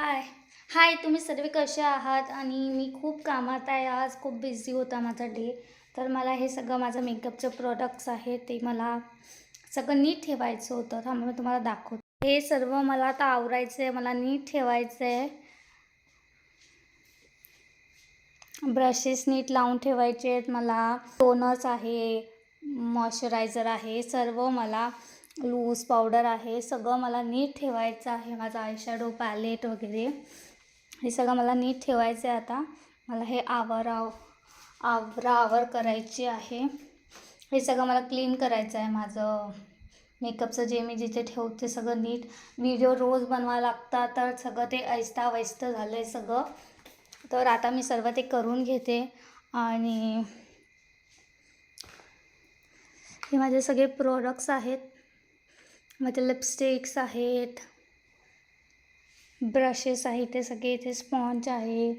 हाय. हाय, तुम्ही सर्व कसे आहात? आणि मी खूप कामात आहे आज, खूप बिझी होता माझा डे. तर मला हे सगळं माझं मेकअपचं प्रोडक्ट्स आहेत, ते मला सगळं नीट ठेवायचं होतं. थांबा मी तुम्हाला दाखवते. हे सर्व मला आता आवरायचं आहे, मला नीट ठेवायचं आहे. ब्रशेस नीट लावून ठेवायचे आहेत मला. टोनर्स आहे, मॉइश्चरायझर आहे, सर्व मला लूज पावडर आहे, सगळं मला नीट ठेवायचं आहे. माझा आयशॅडो पॅलेट वगैरे हे सगळं मला नीट ठेवायचं आहे. आता मला हे आवर करायची आहे. हे सगळं मला क्लीन करायचं आहे. माझं मेकअपचं जे मी जिथे ठेवते सगळं नीट. व्हिडिओ रोज बनवावं लागतात, तर सगळं ते ऐस्ता झालं आहे सगळं. तर आता मी सर्व ते करून घेते. आणि हे माझे सगळे प्रोडक्ट्स आहेत. माझे लिपस्टिक्स आहेत, ब्रशेस आहेत, ते सगळे इथे स्पॉन्ज आहे,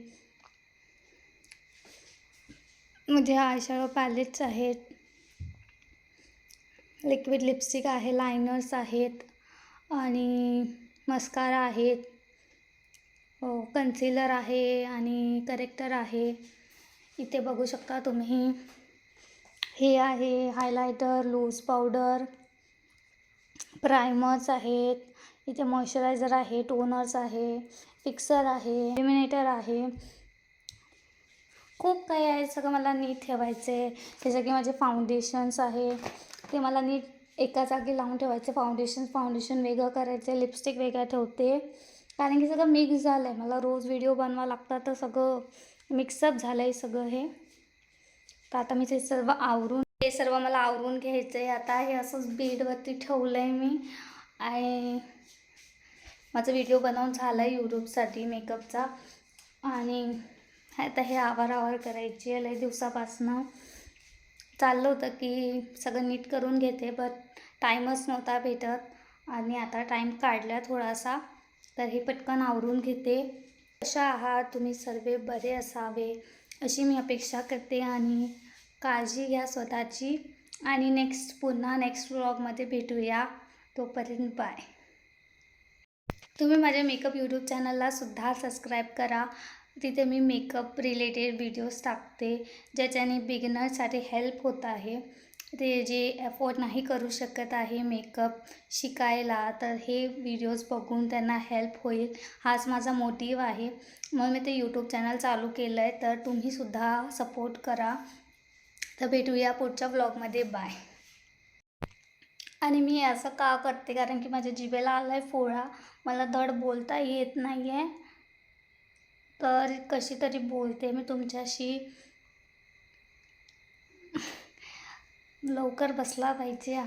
म्हणजे आयशॅडो पॅलेट्स आहेत, लिक्विड लिपस्टिक आहे, लायनर्स आहेत आणि मस्कारा आहेत, कन्सिलर आहे आणि करेक्टर आहे. इथे बघू शकता तुम्ही. हे आहे हायलायटर, लूज पावडर, प्रायमर्स आहेत. इथे मॉइश्चरायझर आहे, टोनर्स आहे, फिक्सर आहे, इल्युमिनेटर आहे, खूप काही आहे. सगळं मला नीट ठेवायचं आहे. हे सगळे माझे फाउंडेशन्स आहे, ते मला नीट एका जागी लावून ठेवायचे. फाउंडेशन वेगळं करायचं, लिपस्टिक वेगळं ठेवते, कारण की सगळं मिक्स झालं आहे. मला रोज व्हिडिओ बनवावं लागतात, तर सगळं मिक्सअप झालं आहे सगळं हे. तर आता मी हे सर्व मला आवरून घ्यायचं आहे. आता हे असंच बेडवरती ठेवलं आहे मी. आणि माझा व्हिडिओ बनवून झाला आहे यूट्यूबसाठी मेकअपचा. आणि आता हे आवर करायची आहे. लई दिवसापासनं चाललं होतं की सगळं नीट करून घेते, बट टाईमच नव्हता भेटत. आणि आता टाईम काढला थोडासा, तर हे पटकन आवरून घेते. कशा आहात तुम्ही? सर्व बरे असावे अशी मी अपेक्षा करते. आणि काळजी घ्या स्वतःची. आणि पुन्हा नेक्स्ट व्लॉगमध्ये भेटूया. तोपर्यंत बाय. तुम्ही माझ्या मेकअप यूट्यूब चॅनलला सुद्धा सबस्क्राईब करा. तिथे मी मेकअप रिलेटेड व्हिडिओज टाकते, ज्याच्याने बिगिनरसाठी हेल्प होत आहे. ते जे अफोर्ड नाही करू शकत आहे मेकअप शिकायला, तर हे व्हिडिओज बघून त्यांना हेल्प होईल, हाच माझा मोटिव्ह आहे. मग मी ते यूट्यूब चॅनल चालू केलं आहे. तर तुम्हीसुद्धा सपोर्ट करा. तर भेटूया पुढच्या व्लॉगमध्ये. बाय. आणि मी असं का करते, कारण की माझ्या जिभेला आला आहे फोळा. मला धड बोलता येत नाही आहे, तर कशी तरी बोलते मी तुमच्याशी. लवकर बसला पाहिजे.